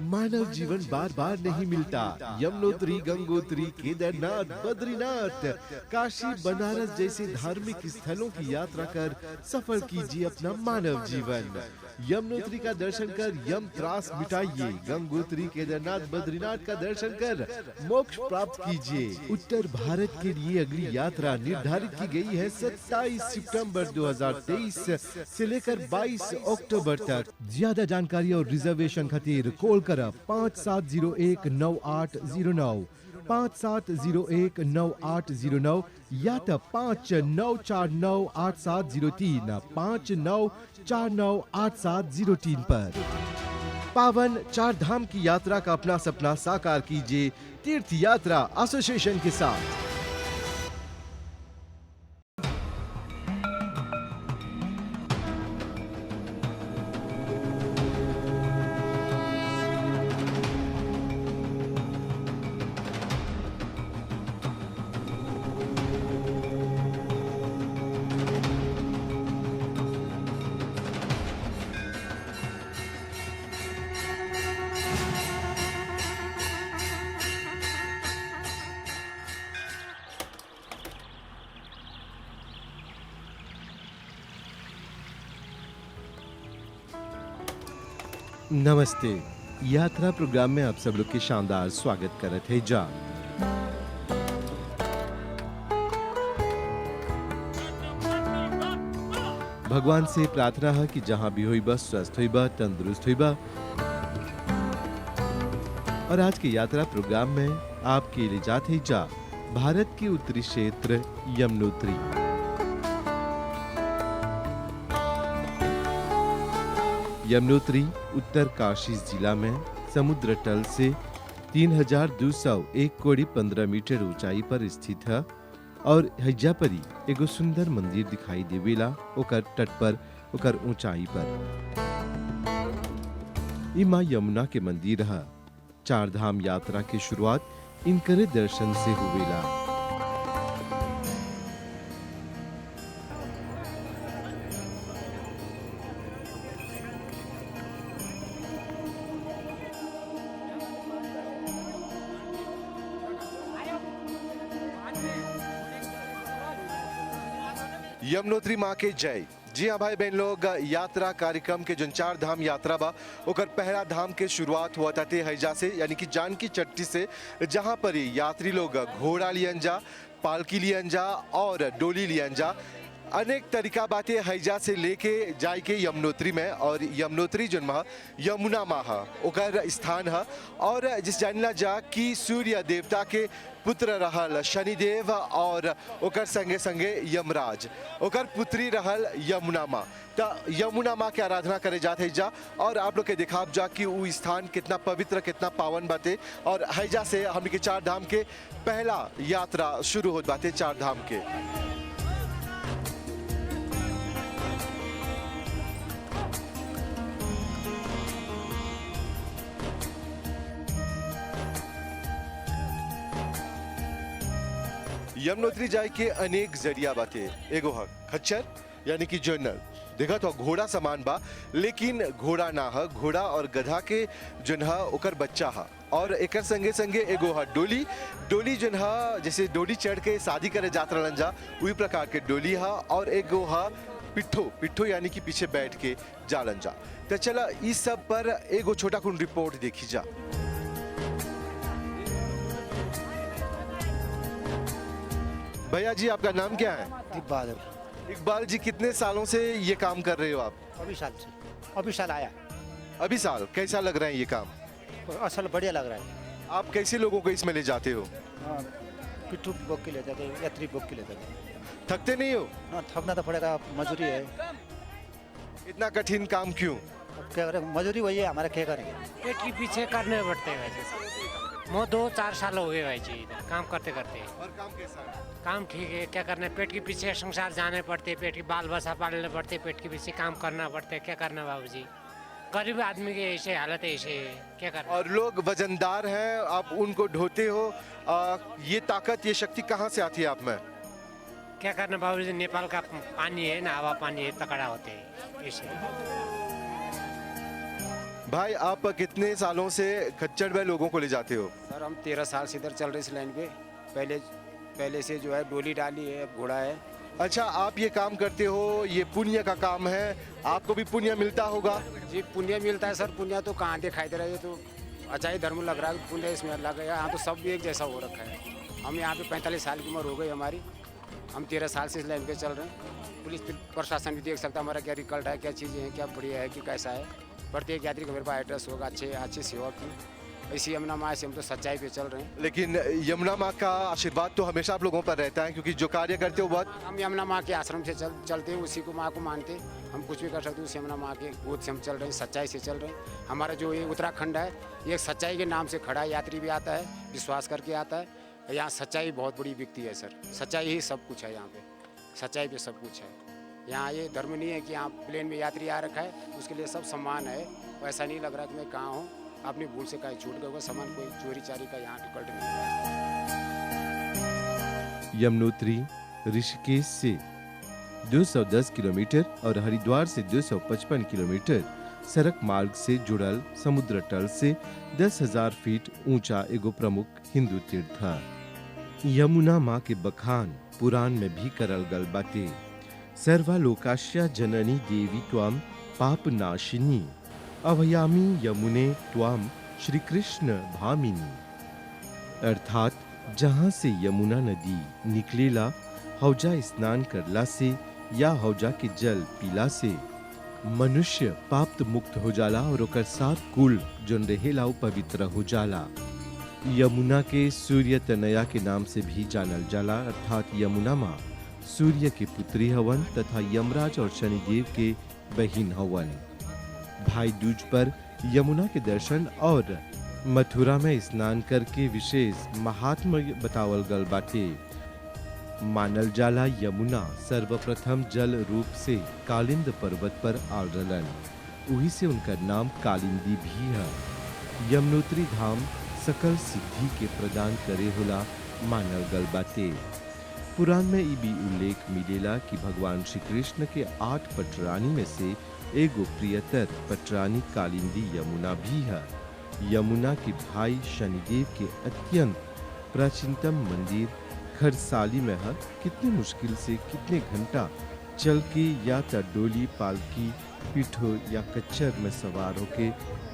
मानव जीवन बार बार नहीं मिलता। यमुनोत्री, गंगोत्री, केदारनाथ, बद्रीनाथ, काशी, बनारस जैसे धार्मिक स्थलों की यात्रा कर सफल कीजिए अपना मानव जीवन। यमुनोत्री का दर्शन कर यम त्रास मिटाइए, गंगोत्री, केदारनाथ, बद्रीनाथ का दर्शन कर मोक्ष प्राप्त कीजिए। उत्तर भारत के लिए अगली यात्रा निर्धारित की गई है 27 सितंबर 2023 से लेकर 22 अक्टूबर तक। ज्यादा जानकारी और रिजर्वेशन खातिर कॉल करा 57019809, 57019809 या तो 59498703, 59498703 पर। पावन चार धाम की यात्रा का अपना सपना साकार कीजिए तीर्थ यात्रा एसोसिएशन के साथ। नमस्ते, यात्रा प्रोग्राम में आप सब लोग के शानदार स्वागत करत है जा। भगवान से प्रार्थना है कि जहां भी होइबा स्वस्थ होइबा, तंदुरुस्त होइबा। और आज के यात्रा प्रोग्राम में आपके लिए जाते ही जा भारत के उत्तरी क्षेत्र यमुनोत्री। यमुनोत्री उत्तर काशी जिला में समुद्र तल से 3201 मीटर ऊंचाई पर स्थित है और हैजा परी एगो सुंदर मंदिर दिखाई देवेला ओकर तट पर, ओकर ऊंचाई पर। ई मां यमुना के मंदिर है। चार धाम यात्रा की शुरुआत इनकरे दर्शन से हुवेला। यमुनोत्री माँ के जय। जी हाँ भाई बहन लोग, यात्रा कार्यक्रम के जन चार धाम यात्रा बा ओकर पहला धाम के शुरुआत हुआ था हैजा से, यानी कि जानकी चट्टी से, जहाँ पर यात्री लोग घोड़ा लियन जा, पालकी लियन जा और डोली लियन जा। अनेक तरीका बातें हैजा से लेके जाए के यमुनोत्री में। और यमुनोत्री जन महा यमुना माह ओकर स्थान है। और जिस जानला जा कि सूर्य देवता के पुत्र रहल शनिदेव और ओकर संगे संगे यमराज, ओकर पुत्री रहल यमुना माँ। तो यमुना माँ के आराधना करे जाते जा और आप लोग के दिखाब जा कि वो स्थान कितना पवित्र, कितना पावन बाते। और हैजा से हम के चार धाम के पहला यात्रा शुरू हो बाते चार धाम के। यमुनोत्री जाए के अनेक जरिया बाते। एगो है खच्चर, यानी कि जनरल देखा तो घोड़ा समान बा, लेकिन घोड़ा ना है, घोड़ा और गधा के जन है ओकर बच्चा है। और एकर संगे संगे एगो है डोली। डोली जन है जैसे डोली चढ़ के शादी करे जात रहलन जा, वही प्रकार के डोली है। और एगो है पिट्ठो, पिट्ठो यानी कि पीछे बैठ के जालन जा। तो चला इस सब पर एगो छोटा कुन रिपोर्ट देखी जा। भैया जी, आपका नाम क्या है? इकबाल। इकबाल जी, कितने सालों से ये काम कर रहे हो आप? अभी साल से, अभी साल आया। अभी साल? कैसा लग रहा है ये काम? असल बढ़िया लग रहा है। आप कैसे लोगों को इसमें ले जाते हो? हाँ, पिट्ठू बुक के ले जाते, यात्री बुक के ले जाते। थकते नहीं हो? हाँ, थकना तो पड़ेगा, मजदूरी है। इतना कठिन काम क्यों? अब क्या करें, मजदूरी वही है हमारे, क्या करेंगे। पेट के पीछे करने पड़ते हैं भाई। वो 2-4 साल हो गए भाई जी इधर काम करते करते। और काम कैसा है? काम ठीक है, क्या करना है, पेट के पीछे संसार जाने पड़ते, पेट के बाल बच्चा पालने पड़ते, पेट के पीछे काम करना पड़ता है। क्या करना बाबूजी, गरीब आदमी की ऐसे हालत है, ऐसे क्या करना। और लोग वजनदार हैं, आप उनको ढोते हो। ये ताकत, ये शक्ति कहाँ से आती है आप में? क्या करना बाबूजी, नेपाल का पानी है ना, हवा पानी है, तकड़ा होते हैं ऐसे। भाई आप कितने सालों से खच्चर में लोगों को ले जाते हो? सर हम 13 साल से इधर चल रहे इस लाइन पे। पहले से जो है डोली डाली है, अब घोड़ा है। अच्छा, आप ये काम करते हो, ये पुण्य का काम है, आपको भी पुण्य मिलता होगा? जी पुण्य मिलता है सर। पुण्य तो कहाँ दिखाई दे रहा है, ये तो अच्छा ही धर्म लग रहा है। पुण्य इसमें लग गया। यहाँ तो सब भी एक जैसा हो रखा है। हम यहाँ पे 45 साल की उम्र हो गई हमारी। हम 13 साल से इस लाइन पे चल रहे हैं। पुलिस प्रशासन भी देख सकता है हमारा क्या रिकल्ट है, क्या चीज़ें हैं, क्या बढ़िया है कि कैसा है। प्रत्येक यात्री का मेरे पास एड्रेस होगा, अच्छी सेवा की। इसी यमुना माँ से हम तो सच्चाई पे चल रहे हैं। लेकिन यमुना माँ का आशीर्वाद तो हमेशा आप लोगों पर रहता है, क्योंकि जो कार्य करते हो बहुत। हम यमुना माँ के आश्रम से चलते हैं, उसी को माँ को मानते हैं। हम कुछ भी कर सकते हैं, उस यमुना माँ के गोद से हम चल रहे हैं, सच्चाई से चल रहे हैं। हमारा जो ये उत्तराखंड है, ये सच्चाई के नाम से खड़ा है। यात्री भी आता है, विश्वास करके आता है। यहाँ सच्चाई बहुत बड़ी बिकती है सर। सच्चाई ही सब कुछ है यहाँ पे। सच्चाई पे सब कुछ है। यहाँ ये धर्म नहीं है कि यहाँ प्लेन में यात्री आ रखा है, उसके लिए सब सम्मान है। वैसा नहीं लग रहा कि मैं कहाँ हूँ, अपनी भूल से कहीं छूट गया, सामान कोई चोरी चारी का यहाँ टिकट नहीं है। यमुनोत्री ऋषिकेश से 210 किलोमीटर और हरिद्वार से 255 किलोमीटर सड़क मार्ग से जुड़ल समुद्र तल से 10,000 फीट ऊंचा एगो प्रमुख हिंदू तीर्थ है। यमुना माँ के बखान पुराण में भी करल गल बाटे। सर्वलोकास्या जननी देवी त्वम पापनाशिनी अभयामी यमुने त्वम श्री कृष्ण भामिनी। अर्थात जहाँ से यमुना नदी निकलेला, हौजा स्नान करला से या हौजा के जल पीला से मनुष्य पाप मुक्त हो जाला और ओकर साथ कुल जोन रहेला उ पवित्र हो जाला। यमुना के सूर्य तनया के नाम से भी जानल जाला, अर्थात यमुना माँ सूर्य के पुत्री हवन तथा यमराज और शनिदेव के बहिन हवन। भाई दूज पर यमुना के दर्शन और मथुरा में स्नान करके विशेष महात्म बतावल गल बाटे। मानल जाला यमुना सर्वप्रथम जल रूप से कालिंद पर्वत पर आल रहलन, वही से उनका नाम कालिंदी भी है। यमुनोत्री धाम सकल सिद्धि के प्रदान करे होला मानल गल बाटे। पुराण में ई भी उल्लेख मिलेला कि भगवान श्री कृष्ण के 8 पटरानी में से एगो प्रियतर पटरानी कालिंदी यमुना भी है। यमुना के भाई शनिदेव के अत्यंत प्राचीनतम मंदिर खरसाली में है। कितने मुश्किल से कितने घंटा चल के या तो डोली, पालकी, पीठो या कच्चर में सवार होके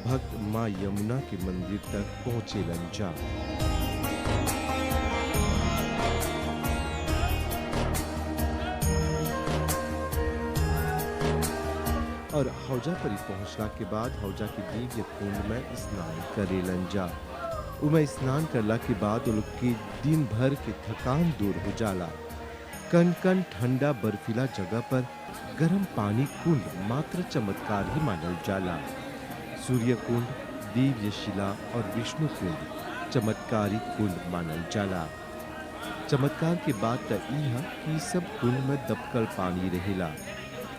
भक्त माँ यमुना के मंदिर तक पहुँचे जा। और हौजा पर पहुंचला के बाद हौजा के दिव्य कुंड में स्नान करेलन जा। उमें स्नान करला के बाद लोग के दिन भर के थकान दूर हो जाला। कन कन ठंडा बर्फीला जगह पर गर्म पानी कुंड मात्र चमत्कार ही मानल जाला। सूर्य कुंड, दिव्य शिला और विष्णु कुंड चमत्कारी कुंड मानल जाला। चमत्कार के बाद त ई है कि सब कुंड में दबकल पानी रहेला,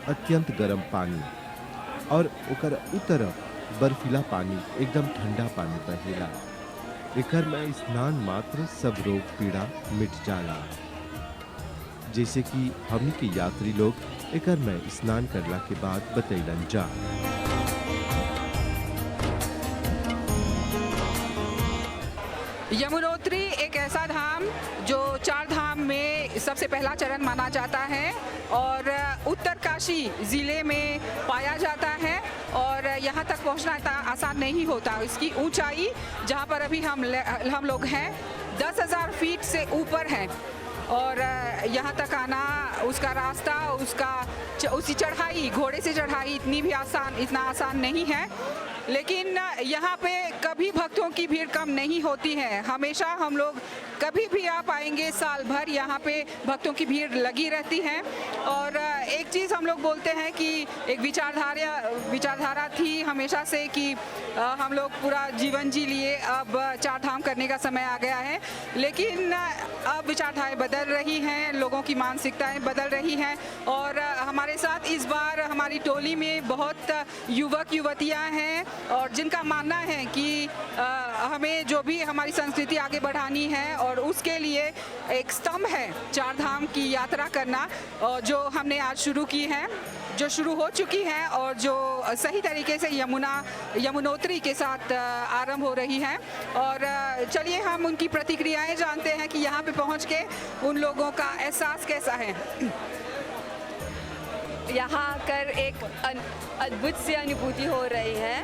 अत्यंत गर्म पानी, और ओकर उ तरफ बर्फीला पानी, एकदम ठंडा पानी बहेला। एकर में स्नान मात्र सब रोग पीड़ा मिट जाला। जैसे कि हमनी के यात्री लोग एकर में स्नान करला के बाद बतैलन जा। यमुनोत्री एक ऐसा धाम जो 4 धाम में सबसे पहला चरण माना जाता है और उत्तरकाशी जिले में पाया जाता है। और यहाँ तक पहुँचना इतना आसान नहीं होता। इसकी ऊंचाई जहाँ पर अभी हम लोग हैं 10,000 फीट से ऊपर है और यहाँ तक आना, उसका रास्ता, उसकी चढ़ाई, घोड़े से चढ़ाई इतना आसान नहीं है। लेकिन यहाँ पे कभी भक्तों की भीड़ कम नहीं होती है। हमेशा हम लोग कभी भी आ पाएंगे, साल भर यहाँ पे भक्तों की भीड़ लगी रहती है। और एक चीज़ हम लोग बोलते हैं कि एक विचारधारा थी हमेशा से कि हम लोग पूरा जीवन जी लिए, अब 4 धाम करने का समय आ गया है। लेकिन अब विचारधाराएं बदल रही हैं, लोगों की मानसिकताएं बदल रही हैं। और हमारे साथ इस बार हमारी टोली में बहुत युवक युवतियाँ हैं और जिनका मानना है कि हमें जो भी हमारी संस्कृति आगे बढ़ानी है और उसके लिए एक स्तंभ है 4 धाम की यात्रा करना, जो हमने आज आज शुरू की हैं, जो शुरू हो चुकी हैं और जो सही तरीके से यमुनोत्री के साथ आरंभ हो रही हैं। और चलिए हम उनकी प्रतिक्रियाएं जानते हैं कि यहाँ पे पहुँच के उन लोगों का एहसास कैसा है। यहाँ आकर एक अद्भुत सी अनुभूति हो रही है,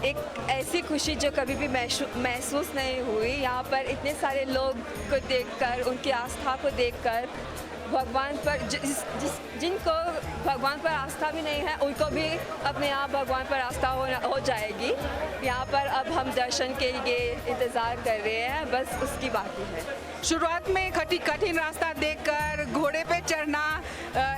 एक ऐसी खुशी जो कभी भी महसूस नहीं हुई। यहाँ पर इतने सारे लोग को देखकर, उनकी आस्था को देखकर, भगवान पर जिनको भगवान पर आस्था भी नहीं है उनको भी अपने आप भगवान पर आस्था हो जाएगी। यहाँ पर अब हम दर्शन के लिए इंतज़ार कर रहे हैं, बस उसकी बाकी है। शुरुआत में कठिन रास्ता देखकर घोड़े पे चढ़ना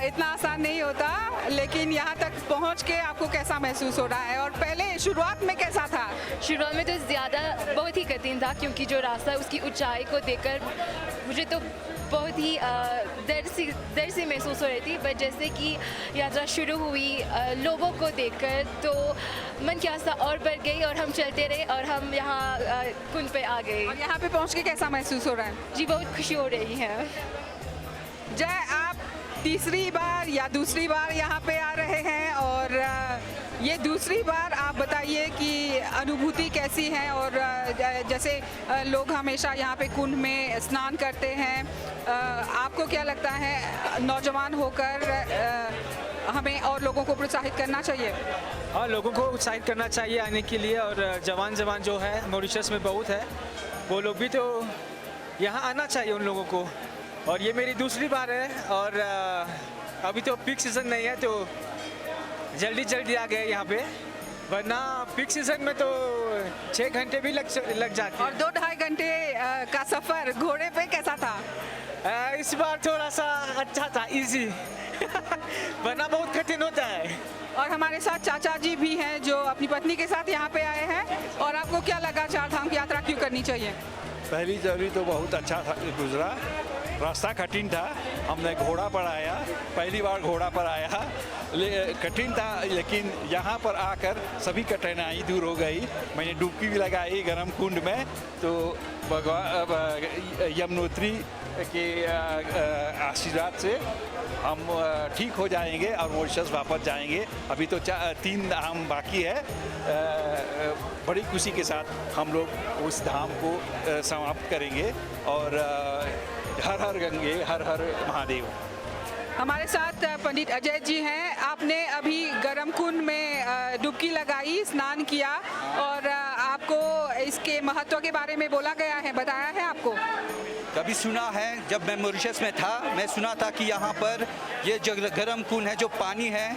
इतना आसान नहीं होता, लेकिन यहाँ तक पहुँच के आपको कैसा महसूस हो रहा है और पहले शुरुआत में कैसा था? शुरुआत में तो बहुत ही कठिन था, क्योंकि जो रास्ता है उसकी ऊंचाई को देखकर मुझे तो बहुत ही डर सी महसूस हो रही थी। बट जैसे कि यात्रा शुरू हुई, लोगों को देखकर तो मन की आस्था और बढ़ गई और हम चलते रहे और हम यहाँ कुंड पे आ गए। और यहाँ पे पहुँच के कैसा महसूस हो रहा है? जी बहुत खुशी हो रही है। जय, आप तीसरी बार या दूसरी बार यहाँ पे आ रहे हैं और ये दूसरी बार आप बताइए कि अनुभूति कैसी है। और जैसे लोग हमेशा यहाँ पे कुंड में स्नान करते हैं, आपको क्या लगता है नौजवान होकर हमें और लोगों को प्रोत्साहित करना चाहिए? हाँ, लोगों को उत्साहित करना चाहिए आने के लिए। और जवान जो है मॉरिशस में बहुत है, वो लोग भी तो यहाँ आना चाहिए उन लोगों को। और ये मेरी दूसरी बार है और अभी तो पीक सीज़न नहीं है तो जल्दी आ गए यहाँ पे, वरना पीक सीज़न में तो 6 घंटे भी लग जाते। और 2-2.5 घंटे का सफ़र घोड़े पे कैसा था? इस बार थोड़ा सा अच्छा था, इजी वरना बहुत कठिन होता है। और हमारे साथ चाचा जी भी हैं जो अपनी पत्नी के साथ यहाँ पे आए हैं। और आपको क्या लगा, 4 धाम की यात्रा क्यों करनी चाहिए? पहली जर्नी तो बहुत अच्छा था, गुजरा। रास्ता कठिन था, हमने घोड़ा पर आया, पहली बार घोड़ा पर आया, कठिन था, लेकिन यहाँ पर आकर सभी कठिनाई दूर हो गई। मैंने डुबकी भी लगाई गर्म कुंड में, तो यमुनोत्री के आशीर्वाद से हम ठीक हो जाएंगे और मॉरिशस वापस जाएंगे। अभी तो 3 धाम बाकी है। बड़ी खुशी के साथ हम लोग उस धाम को समाप्त करेंगे। और हर हर गंगे, हर हर महादेव। हमारे साथ पंडित अजय जी हैं। आपने अभी गर्म कुंड में डुबकी लगाई, स्नान किया और आपको इसके महत्व के बारे में बोला गया है, बताया है आपको? कभी सुना है, जब मैं मॉरिशस में था मैं सुना था कि यहाँ पर ये जो गर्म कुंड है, जो पानी है,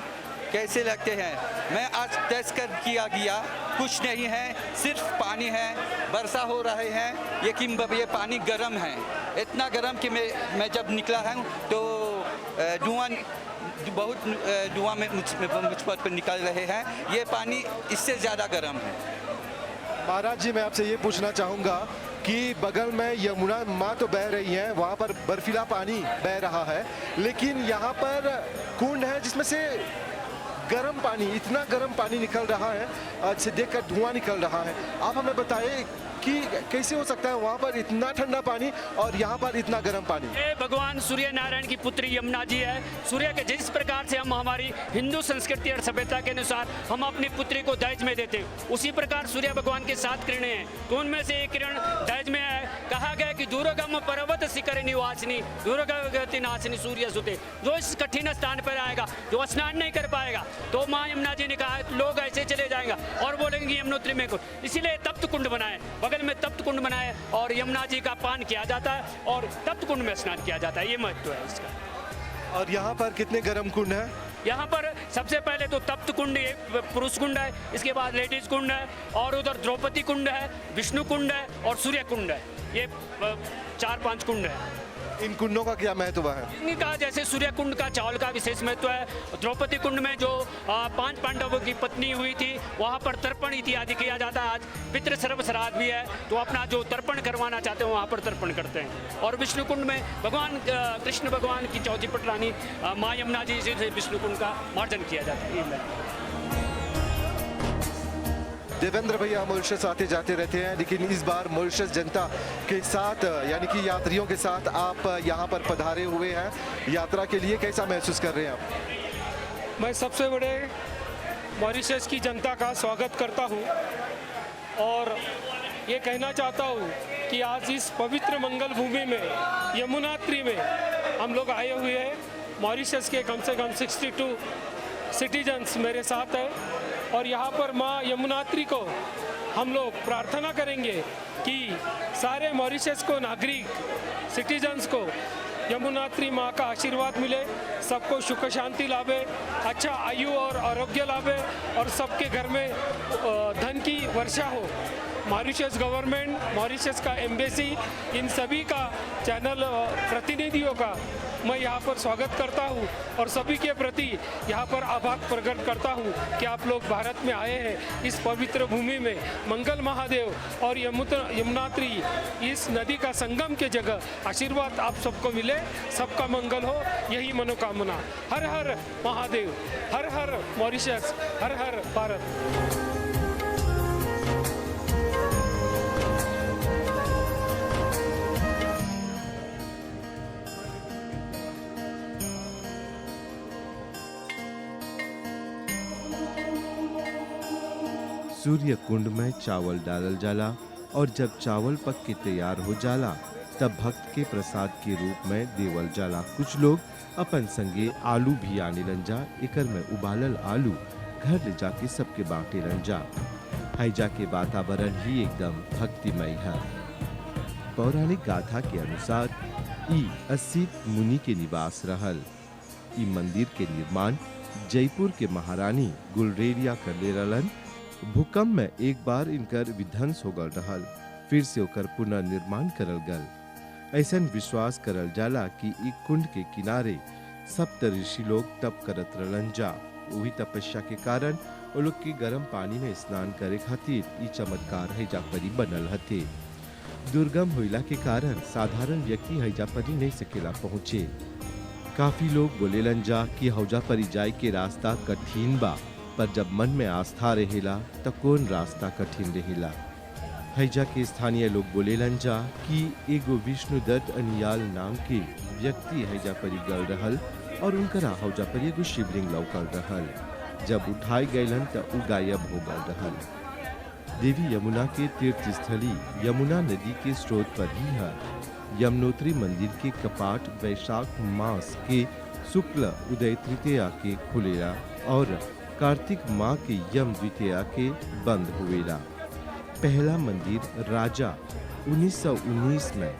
कैसे लगते हैं। मैं आज टेस्ट कर किया गया, कुछ नहीं है, सिर्फ पानी है। वर्षा हो रहे हैं लेकिन ये पानी गर्म है, इतना गर्म कि मैं जब निकला हूँ तो बहुत धुआं में मुझ पर निकल रहे हैं। ये पानी इससे ज़्यादा गर्म है। महाराज जी, मैं आपसे ये पूछना चाहूँगा कि बगल में यमुना माँ तो बह रही है, वहाँ पर बर्फीला पानी बह रहा है, लेकिन यहाँ पर कुंड है जिसमें से गर्म पानी, इतना गर्म पानी निकल रहा है, जिसे देखकर धुआं निकल रहा है। आप हमें बताइए कि कैसे हो सकता है वहाँ पर इतना ठंडा पानी और यहाँ पर इतना गर्म पानी? ये भगवान सूर्य नारायण की पुत्री यमुना जी है। सूर्य के जिस प्रकार से हम हमारी हिंदू संस्कृति और सभ्यता के अनुसार हम अपनी पुत्री को दहेज में देते हैं, उसी प्रकार सूर्य भगवान के 7 किरणें हैं, तो उनमें से एक किरण दहेज में है। कहा गया कि दूरगम पर्वत शिखर निवासिनी दूरगति नाशिनी सूर्य सुते। जो इस कठिन स्थान पर आएगा, जो स्नान नहीं कर पाएगा, तो माँ यमुना जी ने कहा लोग ऐसे चले जाएंगे और बोलेंगे यमुनोत्री में कुंड। इसीलिए तप्त कुंड बनाए, बगल में तप्त कुंड बनाए और यमुना जी का पान किया जाता है और तप्त कुंड में स्नान किया जाता है। ये महत्व है इसका। और यहाँ पर कितने गर्म कुंड हैं? यहाँ पर सबसे पहले तो तप्त कुंड, पुरुष कुंड है, इसके बाद लेडीज कुंड है, और उधर द्रौपदी कुंड है, विष्णु कुंड है और सूर्य कुंड है। ये 4-5 कुंड है। इन कुंडों का क्या महत्व है? इनका जैसे सूर्य कुंड का चावल का विशेष महत्व है। द्रौपदी कुंड में जो 5 पांडवों की पत्नी हुई थी, वहाँ पर तर्पण इत्यादि किया जाता है। आज पितृ सर्व श्राद्ध भी है, तो अपना जो तर्पण करवाना चाहते हैं वहाँ पर तर्पण करते हैं। और विष्णु कुंड में भगवान कृष्ण भगवान की चौथी पटरानी माँ यमुना जी से विष्णु कुंड का मार्जन किया जाता है। देवेंद्र भैया मॉरिशस आते जाते रहते हैं, लेकिन इस बार मॉरिशस जनता के साथ यानी कि यात्रियों के साथ आप यहाँ पर पधारे हुए हैं यात्रा के लिए। कैसा महसूस कर रहे हैं आप? मैं सबसे बड़े मॉरिशस की जनता का स्वागत करता हूँ और ये कहना चाहता हूँ कि आज इस पवित्र मंगल भूमि में यमुनात्री में हम लोग आए हुए हैं। मॉरिशस के कम से कम 62 सिटीजन्स मेरे साथ हैं और यहाँ पर माँ यमुनात्री को हम लोग प्रार्थना करेंगे कि सारे मॉरिशस को नागरिक सिटीजन्स को यमुनात्री माँ का आशीर्वाद मिले, सबको सुख शांति लावे, अच्छा आयु और आरोग्य लावे और सबके घर में धन की वर्षा हो। मॉरिशस गवर्नमेंट, मॉरिशस का एम्बेसी, इन सभी का चैनल प्रतिनिधियों का मैं यहाँ पर स्वागत करता हूँ और सभी के प्रति यहाँ पर आभार प्रकट करता हूँ कि आप लोग भारत में आए हैं। इस पवित्र भूमि में मंगल महादेव और यमुनात्री इस नदी का संगम के जगह आशीर्वाद आप सबको मिले, सबका मंगल हो, यही मनोकामना। हर हर महादेव, हर हर मॉरिशस, हर हर भारत। सूर्य कुंड में चावल डालल जाला और जब चावल पक के तैयार हो जाला तब भक्त के प्रसाद के रूप में देवल जाला। कुछ लोग अपन संगे आलू भी आने लंजा, एकर में उबालल आलू घर ले जाके सबके बांटे लंजा। हैजा के वातावरण ही एकदम भक्तिमय है। पौराणिक गाथा के अनुसार ई 80 मुनि के निवास रहल। ई मंदिर के निर्माण जयपुर के महारानी गुलरेरिया करले रहलन। भूकंप में एक बार इनकर विध्वंस हो गल रहल, फिर से ओकर पुनर्निर्माण करल गल। ऐसन विश्वास करल जाला कि ई कुंड के किनारे सप्त ऋषि लोग तप करत रहलन जा। वही तपस्या के कारण वो लोग के गर्म पानी में स्नान करे खातिर ई चमत्कार हैजा परी बनल हथे। दुर्गम होइला के कारण साधारण व्यक्ति हैजा परी नहीं सकेला पहुँचे। काफी लोग बोलेलन जा कि हौजा परी जाए के रास्ता कठिन बा, पर जब मन में आस्था रहेला तो कौन रास्ता कठिन रहेला। हैजा के स्थानीय लोग बोलेलन जा कि एगो विष्णुदत्त अनियाल नाम के व्यक्ति हैजा परी गल रहल और उनकरा हौजा पर एगो शिवलिंग लौकल रहल। जब उठाई गयलन तो उ गायब हो गल रहल। देवी यमुना के तीर्थ स्थली यमुना नदी के स्रोत पर ही है। यमुनोत्री मंदिर के कपाट वैशाख मास के शुक्ल उदय तृतीया के खुलेला और कार्तिक माह के यम द्वितीया के बंद हुएला। पहला मंदिर राजा 1919 में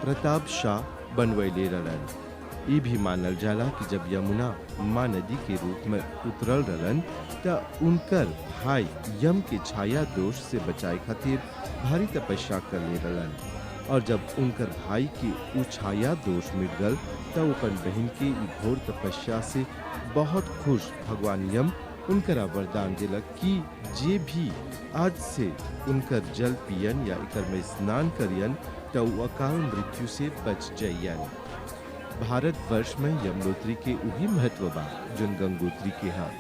प्रताप शाह बनवैले रहलन। ये भी मानल जाला कि जब यमुना माँ नदी के रूप में उतरल रहलन त उनकर भाई यम के छाया दोष से बचाए खातिर भारी तपस्या कर ले रहलन और जब उनकर भाई के उ छाया दोष मिट गल तब अपन बहन के घोर तपस्या से बहुत खुश भगवान यम उनकरा वरदान दिलक कि जे भी आज से उनकर जल पियन या एकर में स्नान करियन तो अकाल मृत्यु से बच जाइयन। भारत वर्ष में यमुनोत्री के उही महत्व बा जोन गंगोत्री के है।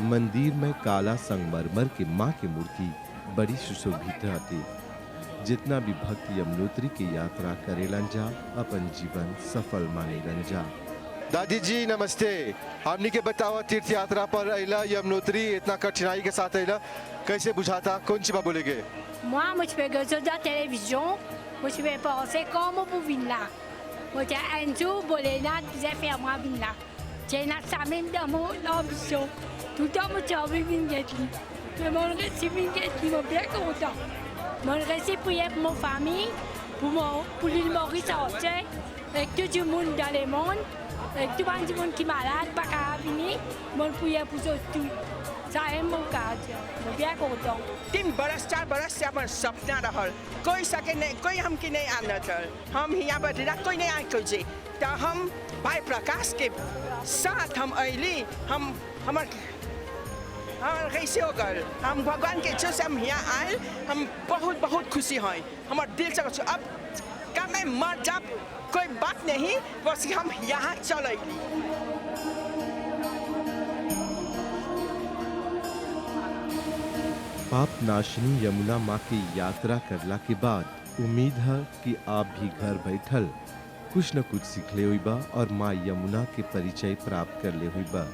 मंदिर में काला संगमरमर के माँ की मूर्ति बड़ी सुशोभित रहती। जितना भी भक्त यमुनोत्री की यात्रा करेलन जा अपन जीवन सफल मानेलन जा। दादी जी नमस्ते। हमनी के बताओ तीर्थ यात्रा पर अइला यमुनोत्री इतना कठिनाई के साथ अइला, कैसे बुझाता, कौन सी बात बोलेगे? Moi, je fais que ça de la télévision. Moi, je vais passer comme pour venir là. Moi, j'ai un jour, Bolena, j'ai fait moi venir là. J'ai une même dans mon ambition. Tout le temps, je suis venu ici. Mais mon récit venu ici, je suis bien content. Mon récit prier pour ma famille, pour l'île Maurice entière, avec tout le monde dans le monde. Avec tout le monde qui est malade, pas qu'à venir, mon prière pour tout. Ça aime mon cas, je suis bien content. 3 बरस 4 बरस से अपन सपना रहल, कोई सके नहीं, कोई हमके नहीं आना था। हम यहाँ पर रह कोई नहीं आए कोई से, तो हम भाई प्रकाश के साथ हम अइली, हम कैसे हो गए, हम भगवान के इच्छा से हम यहाँ आए, हम बहुत बहुत खुशी हैं, हमारे दिल से। अब क्या मैं मर जाब कोई बात नहीं, बस हम यहाँ चल पाप नाशिनी यमुना माँ की यात्रा करला के बाद उम्मीद है कि आप भी घर बैठल कुछ न कुछ सीख ले हुई बा और माँ यमुना के परिचय प्राप्त कर ले हुई बा।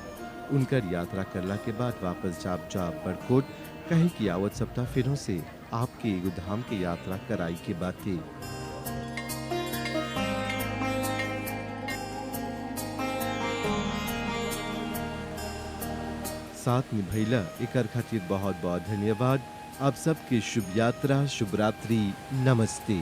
उनकर यात्रा करला के बाद वापस जाब बड़कोट कहीं की आवत सप्ताह फिरों से आपके एगो धाम के यात्रा कराई के बातें। साथ निभैला एकर खातिर बहुत बहुत धन्यवाद। आप सबके शुभ यात्रा, शुभ रात्रि, नमस्ते।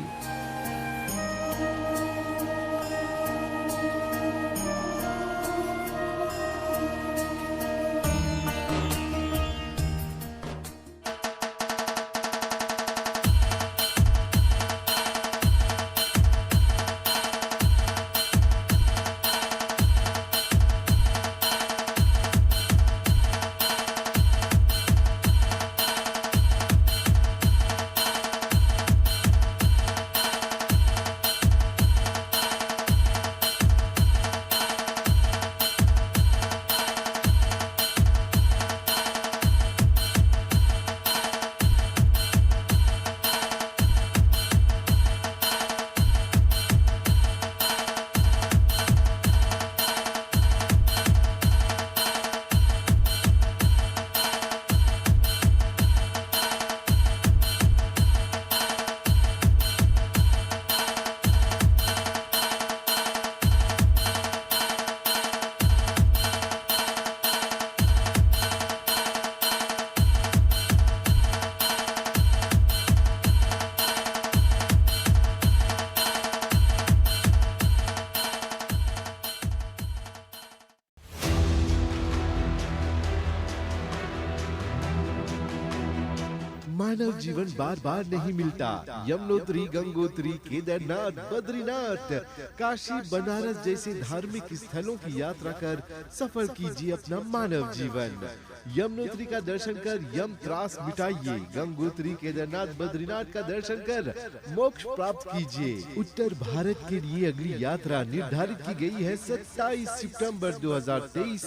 मानव जीवन बार बार नहीं मिलता। यमुनोत्री, गंगोत्री, केदारनाथ, बद्रीनाथ, काशी, बनारस जैसे धार्मिक स्थलों की यात्रा कर सफल कीजिए अपना मानव जीवन। यमुनोत्री का दर्शन कर यम त्रास मिटाइए, गंगोत्री, केदारनाथ, बद्रीनाथ का दर्शन कर मोक्ष प्राप्त कीजिए। उत्तर भारत के लिए अगली यात्रा निर्धारित की गई है 27 सितंबर 2023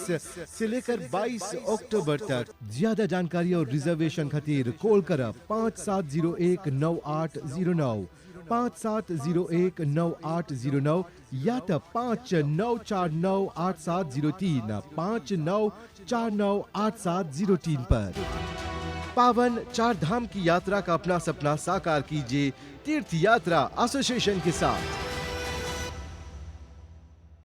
से लेकर 22 अक्टूबर तक। ज्यादा जानकारी और रिजर्वेशन खातिर कॉल कर 57019809 57019809 या तो 59498703 59498703 पर। पावन चार धाम की यात्रा का अपना सपना साकार कीजिए तीर्थ यात्रा एसोसिएशन के साथ।